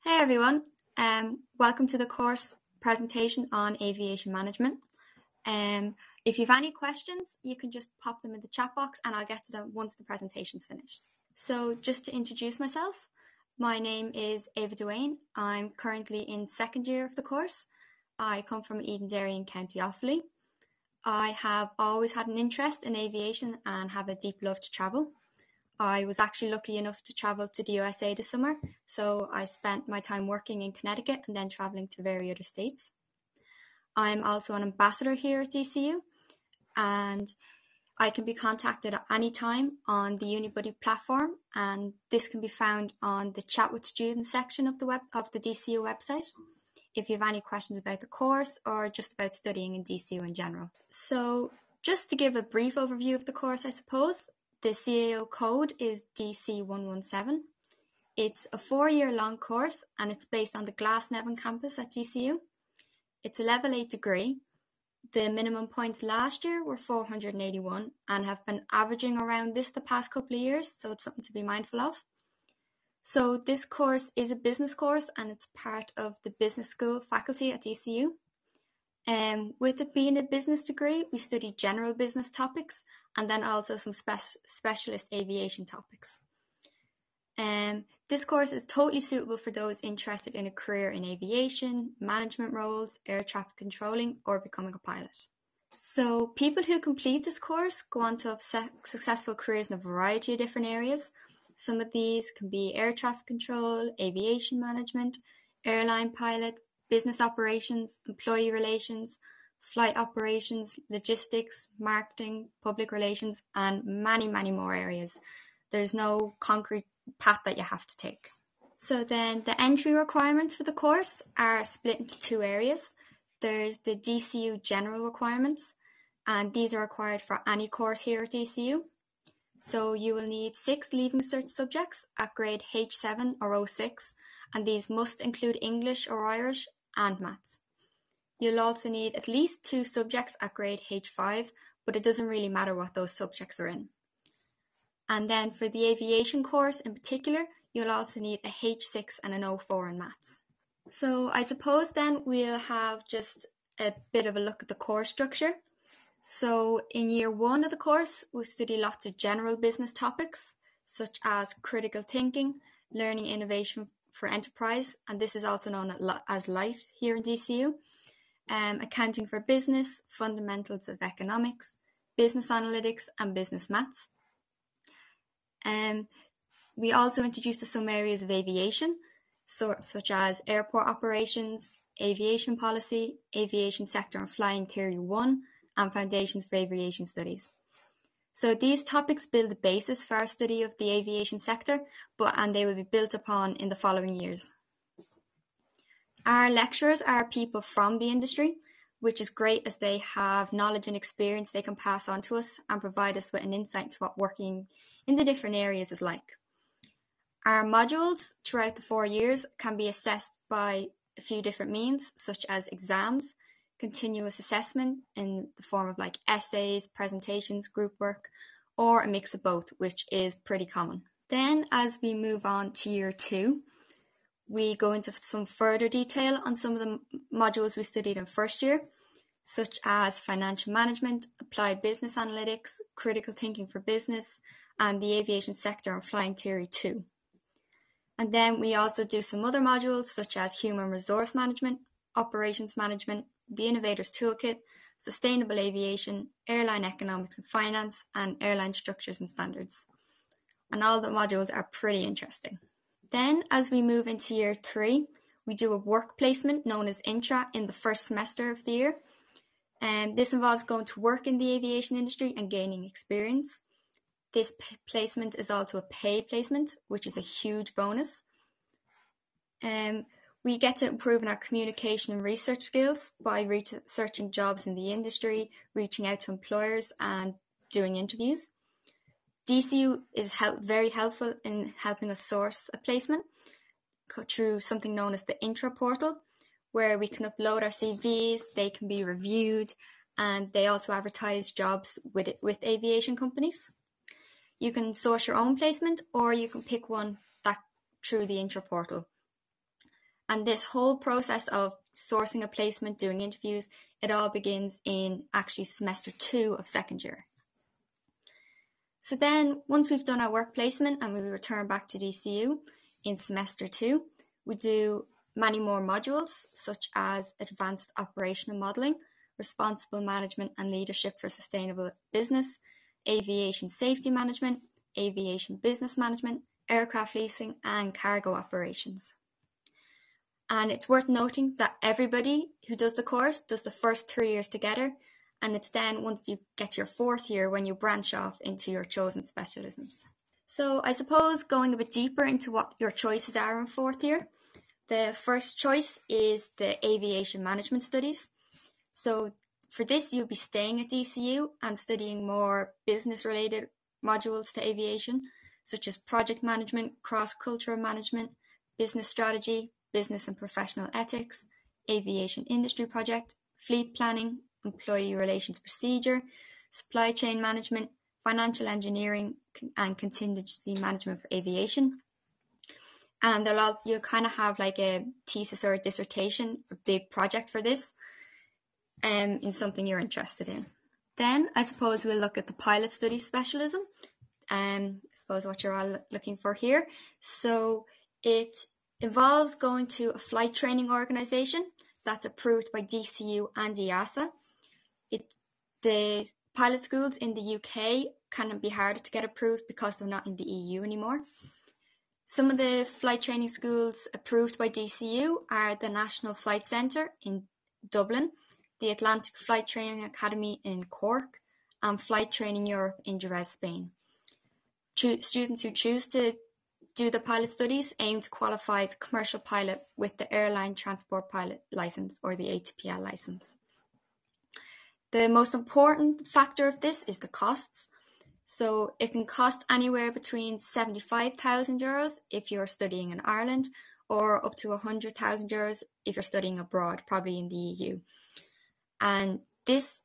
Hey everyone, welcome to the course presentation on aviation management. If you have any questions, you can just pop them in the chat box and I'll get to them once the presentation's finished. So just to introduce myself, my name is Ava Duane. I'm currently in second year of the course. I come from Edenderry in County Offaly. I have always had an interest in aviation and have a deep love to travel. I was actually lucky enough to travel to the USA this summer, so I spent my time working in Connecticut and then traveling to various other states. I'm also an ambassador here at DCU, and I can be contacted at any time on the Unibuddy platform, and this can be found on the Chat with Students section of the DCU website if you have any questions about the course or just about studying in DCU in general. So just to give a brief overview of the course, I suppose, the CAO code is DC117. It's a 4-year long course and it's based on the Glasnevin campus at DCU. It's a level 8 degree. The minimum points last year were 481 and have been averaging around this the past couple of years, so it's something to be mindful of. So this course is a business course and it's part of the business school faculty at DCU. With it being a business degree, we study general business topics and then also some specialist aviation topics. This course is totally suitable for those interested in a career in aviation, management roles, air traffic controlling, or becoming a pilot. So people who complete this course go on to have successful careers in a variety of different areas. Some of these can be air traffic control, aviation management, airline pilot, business operations, employee relations, flight operations, logistics, marketing, public relations, and many, many more areas. There's no concrete path that you have to take. So then the entry requirements for the course are split into 2 areas. There's the DCU general requirements, and these are required for any course here at DCU. So you will need 6 Leaving Cert subjects at grade H7 or 06, and these must include English or Irish and maths. You'll also need at least 2 subjects at grade H5, but it doesn't really matter what those subjects are in. And then for the aviation course in particular, you'll also need a H6 and an 04 in maths. So I suppose then we'll have just a bit of a look at the course structure. So in year 1 of the course, we study lots of general business topics, such as critical thinking, learning innovation for enterprise, and this is also known as LIFE here in DCU, accounting for business, fundamentals of economics, business analytics, and business maths. We also introduced some areas of aviation, such as airport operations, aviation policy, aviation sector and flying theory 1, and foundations for aviation studies. So these topics build the basis for our study of the aviation sector, and they will be built upon in the following years. Our lecturers are people from the industry, which is great as they have knowledge and experience they can pass on to us and provide us with an insight into what working in the different areas is like. Our modules throughout the 4 years can be assessed by a few different means, such as exams, continuous assessment in the form of like essays, presentations, group work, or a mix of both, which is pretty common. Then as we move on to year 2, we go into some further detail on some of the modules we studied in first year, such as financial management, applied business analytics, critical thinking for business, and the aviation sector and flying theory 2. And then we also do some other modules such as human resource management, operations management, the Innovators Toolkit, sustainable aviation, airline economics and finance, and airline structures and standards. And all the modules are pretty interesting. Then as we move into year 3, we do a work placement known as Intra in the first semester of the year. This involves going to work in the aviation industry and gaining experience. This placement is also a paid placement, which is a huge bonus. We get to improve in our communication and research skills by researching jobs in the industry, reaching out to employers and doing interviews. DCU is very helpful in helping us source a placement through something known as the Intra portal, where we can upload our CVs, they can be reviewed, and they also advertise jobs with aviation companies. You can source your own placement or you can pick one through the Intra portal. And this whole process of sourcing a placement, doing interviews, it all begins in actually semester 2 of second year. So then once we've done our work placement and we return back to DCU in semester 2, we do many more modules such as advanced operational modelling, responsible management and leadership for sustainable business, aviation safety management, aviation business management, aircraft leasing and cargo operations. And it's worth noting that everybody who does the course does the first 3 years together, and it's then once you get to your 4th year when you branch off into your chosen specialisms. So I suppose going a bit deeper into what your choices are in 4th year, the first choice is the aviation management studies. So for this, you'll be staying at DCU and studying more business-related modules to aviation, such as project management, cross-cultural management, business strategy, business and professional ethics, aviation industry project, fleet planning, employee relations procedure, supply chain management, financial engineering, and contingency management for aviation. And you'll kind of have like a thesis or a dissertation, a big project for this, in something you're interested in. Then I suppose we'll look at the pilot studies specialism. I suppose what you're all looking for here. So it involves going to a flight training organisation that's approved by DCU and EASA. The pilot schools in the UK can be harder to get approved because they're not in the EU anymore. Some of the flight training schools approved by DCU are the National Flight Centre in Dublin, the Atlantic Flight Training Academy in Cork, and Flight Training Europe in Jerez, Spain. Students who choose to do the pilot studies aim to qualify as a commercial pilot with the Airline Transport Pilot Licence or the ATPL licence. The most important factor of this is the costs. So it can cost anywhere between €75,000 if you're studying in Ireland, or up to €100,000 if you're studying abroad, probably in the EU. And these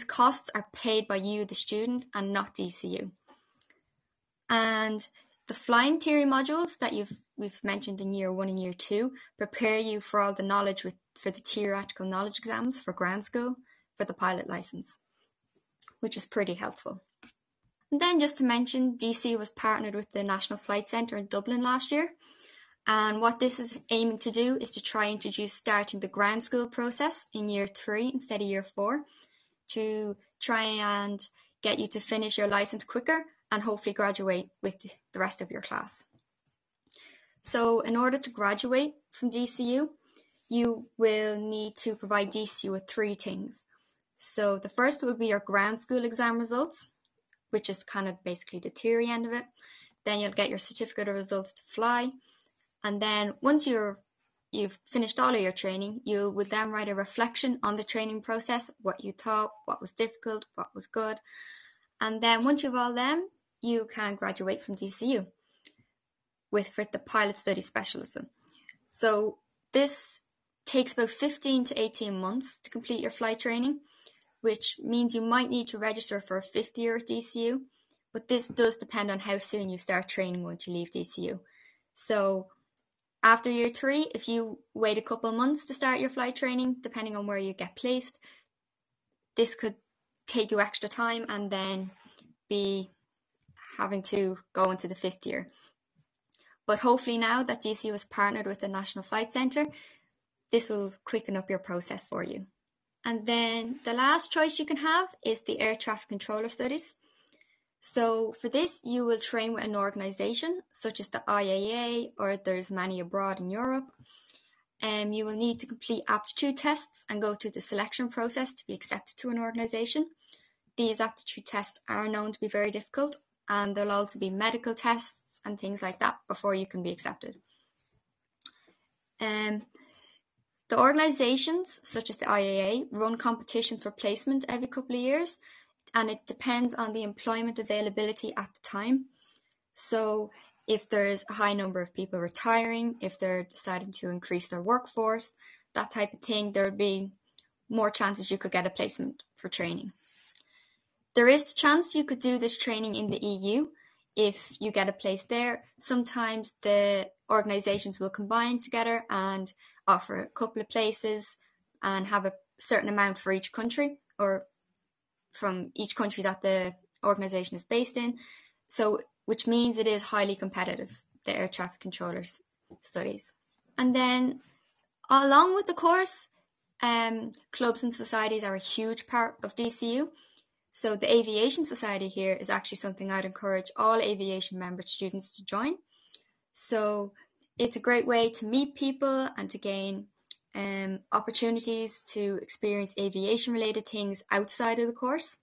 costs are paid by you, the student, and not DCU. And the flying theory modules that we've mentioned in year 1 and year 2 prepare you for all the knowledge for the theoretical knowledge exams for ground school for the pilot license, which is pretty helpful. And then just to mention, DCU was partnered with the National Flight Centre in Dublin last year. And what this is aiming to do is to try and introduce starting the ground school process in year 3 instead of year 4 to try and get you to finish your license quicker and hopefully graduate with the rest of your class. So in order to graduate from DCU, you will need to provide DCU with 3 things. So the first will be your ground school exam results, which is kind of basically the theory end of it. Then you'll get your certificate of results to fly. And then once you've finished all of your training, you will then write a reflection on the training process, what you thought, what was difficult, what was good. And then once you've all them, you can graduate from DCU for the pilot study specialism. So this takes about 15 to 18 months to complete your flight training, which means you might need to register for a 5th year at DCU, but this does depend on how soon you start training once you leave DCU. So after year 3, if you wait a couple of months to start your flight training, depending on where you get placed, this could take you extra time and then be having to go into the 5th year. But hopefully now that DCU has partnered with the National Flight Centre, this will quicken up your process for you. And then the last choice you can have is the air traffic controller studies. So for this, you will train with an organisation such as the IAA, or there's many abroad in Europe. You will need to complete aptitude tests and go through the selection process to be accepted to an organisation. These aptitude tests are known to be very difficult, and there'll also be medical tests and things like that before you can be accepted. The organisations, such as the IAA, run competitions for placement every couple of years, and it depends on the employment availability at the time. So if there's a high number of people retiring, if they're deciding to increase their workforce, that type of thing, there'll be more chances you could get a placement for training. There is the chance you could do this training in the EU if you get a place there. Sometimes the organisations will combine together and offer a couple of places and have a certain amount for each country, or from each country that the organisation is based in. So, which means it is highly competitive, the air traffic controllers studies. And then along with the course, clubs and societies are a huge part of DCU. So the Aviation Society here is actually something I'd encourage all aviation member students to join. So it's a great way to meet people and to gain opportunities to experience aviation related things outside of the course.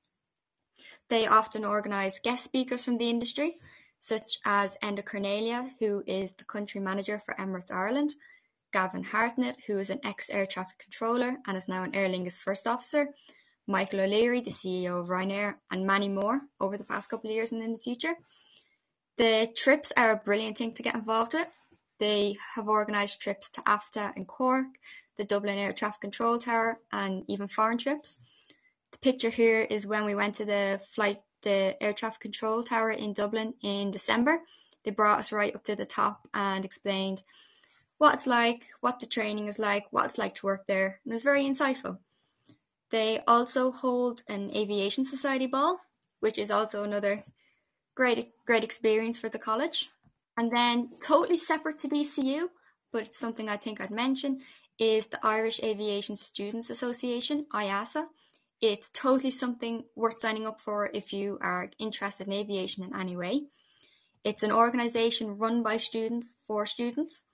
They often organise guest speakers from the industry, such as Enda Cornelia, who is the country manager for Emirates Ireland, Gavin Hartnett, who is an ex-air traffic controller and is now an Aer Lingus first officer, Michael O'Leary, the CEO of Ryanair, and many more over the past couple of years and in the future. The trips are a brilliant thing to get involved with. They have organised trips to AFTA and Cork, the Dublin Air Traffic Control Tower, and even foreign trips. The picture here is when we went to the Air Traffic Control Tower in Dublin in December. They brought us right up to the top and explained what it's like, what the training is like, what it's like to work there. And it was very insightful. They also hold an Aviation Society ball, which is also another great experience for the college. And then totally separate to DCU, but it's something I think I'd mention, is the Irish Aviation Students Association, IASA. It's totally something worth signing up for if you are interested in aviation in any way. It's an organisation run by students for students.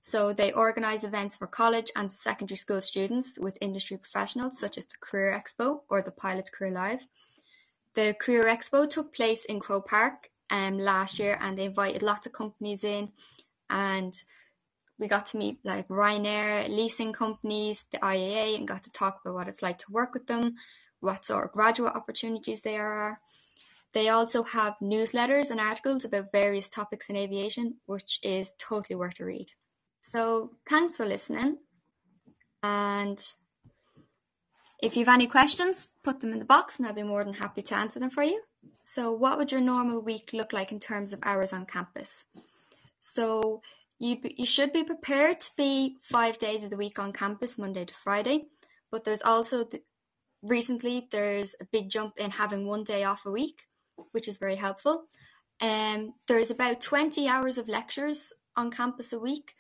So they organise events for college and secondary school students with industry professionals, such as the Career Expo or the Pilot's Career Live. The Career Expo took place in Croke Park last year, and they invited lots of companies in, and we got to meet like Ryanair, leasing companies, the IAA, and got to talk about what it's like to work with them, what sort of graduate opportunities there are. They also have newsletters and articles about various topics in aviation, which is totally worth a read. So thanks for listening, and if you have any questions, put them in the box and I'll be more than happy to answer them for you. So what would your normal week look like in terms of hours on campus? So you should be prepared to be 5 days of the week on campus, Monday to Friday, but there's also recently there's a big jump in having 1 day off a week, which is very helpful. There's about 20 hours of lectures on campus a week,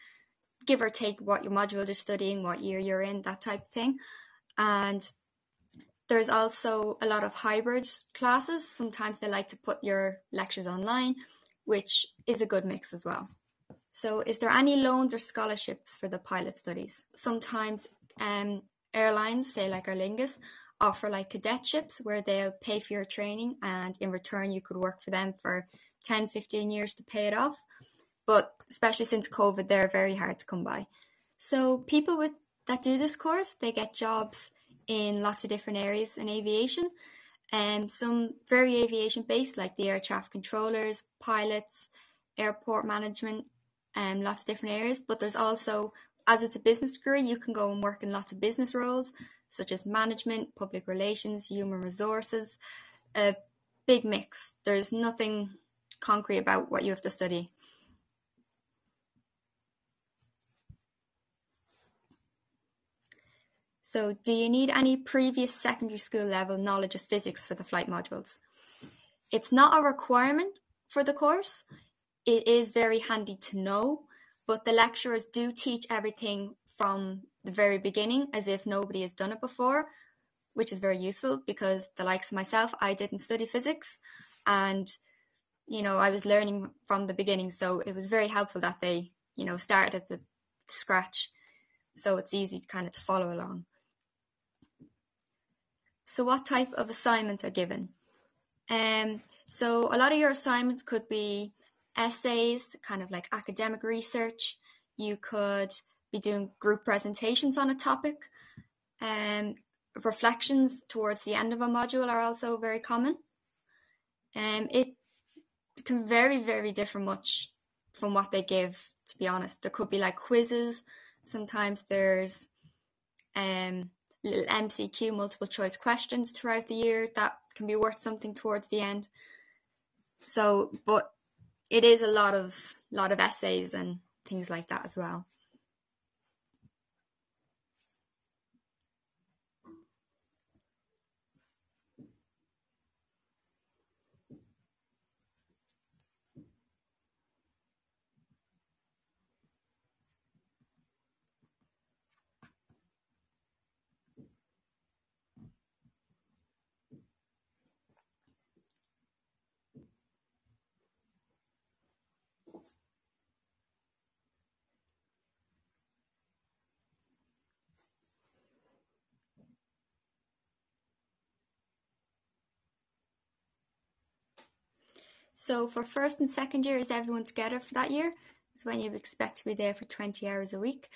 give or take what your module you're studying, what year you're in, that type of thing. And there's also a lot of hybrid classes. Sometimes they like to put your lectures online, which is a good mix as well. So is there any loans or scholarships for the pilot studies? Sometimes airlines, say like Aer Lingus, offer like cadetships where they'll pay for your training and in return you could work for them for 10, 15 years to pay it off. But especially since COVID, they're very hard to come by. So people that do this course, they get jobs in lots of different areas in aviation. Some very aviation based, like the air traffic controllers, pilots, airport management, lots of different areas. But there's also, as it's a business degree, you can go and work in lots of business roles, such as management, public relations, human resources, a big mix. There's nothing concrete about what you have to study. So do you need any previous secondary school level knowledge of physics for the flight modules? It's not a requirement for the course. It is very handy to know, but the lecturers do teach everything from the very beginning as if nobody has done it before, which is very useful because the likes of myself, I didn't study physics and, I was learning from the beginning. So it was very helpful that they, started at the scratch. So it's easy to follow along. So what type of assignments are given? So a lot of your assignments could be essays, kind of like academic research. You could be doing group presentations on a topic. Reflections towards the end of a module are also very common. It can very, very differ much from what they give, to be honest. There could be like quizzes. Sometimes there's little MCQ, multiple choice questions throughout the year that can be worth something towards the end. So, but it is a lot of essays and things like that as well. So for first and second year, is everyone together for that year? It's when you expect to be there for 20 hours a week.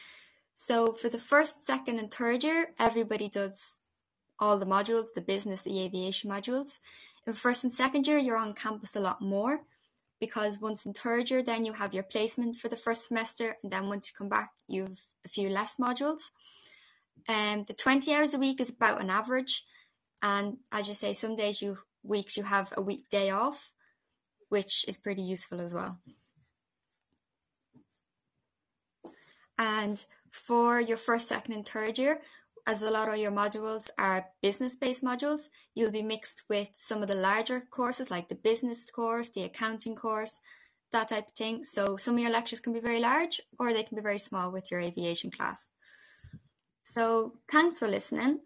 So for the first, second and third year, everybody does all the modules, the business, the aviation modules. In first and second year, you're on campus a lot more, because once in third year, then you have your placement for the first semester, and then once you come back, you have a few less modules. The 20 hours a week is about an average, and as you say, some weeks you have a weekday off, which is pretty useful as well. And for your first, second and third year, as a lot of your modules are business-based modules, you'll be mixed with some of the larger courses like the business course, the accounting course, that type of thing. So some of your lectures can be very large or they can be very small with your aviation class. So thanks for listening.